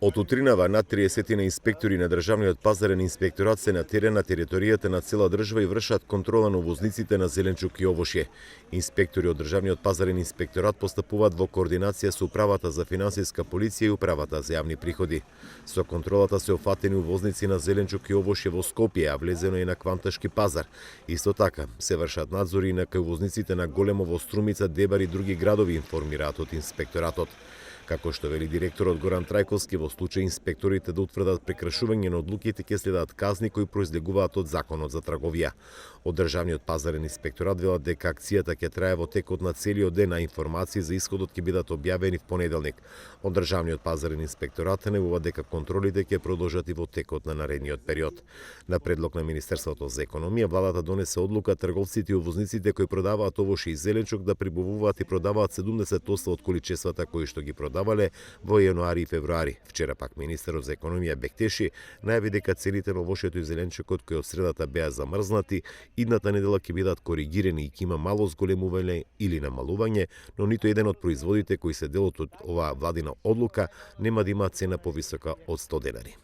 Од утринава над 30 инспектори на Државниот пазарен инспекторат се на терен на територијата на цела држава и вршат контрола на увозниците на зеленчук и овошје. Инспектори од Државниот пазарен инспекторат постапуваат во координација со Управата за финансиска полиција и Управата за јавни приходи. Со контролата се офатени увозници на зеленчук и овошје во Скопје, а влезено и на Кванташки пазар. Исто така се вршат надзори и на кај увозниците на Големо во Струмица, Дебар и други градови, информираат од инспекторатот. Како што вели директорот Горан Трајковски, во случај инспекторите да утврдат прекршување на одлуките ќе следат казни кои произлегуваат од Законот за трговија. Од Државниот пазарен инспекторат велат дека акцијата ќе трае во текот на целиот ден, а информации за исходот ќе бидат објавени в понеделник. Од Државниот пазарен инспекторат најавува дека контролите ќе продолжат и во текот на наредниот период. На предлог на Министерството за економија, владата донесе одлука трговците и увозниците кои продаваат овошје и зеленчук да прибавуваат и продаваат 70% од количествата кои што ги продавале во јануари и февруари. Вчера пак министерот за економија Бектеши најави дека цените на овошјето и зеленчукот кои од средата беа замрзнати, идната недела ќе бидат коригирани и ќе има мало зголемување или намалување, но ниту еден од производите кои се дел од оваа владина одлука нема да има цена повисока од 100 денари.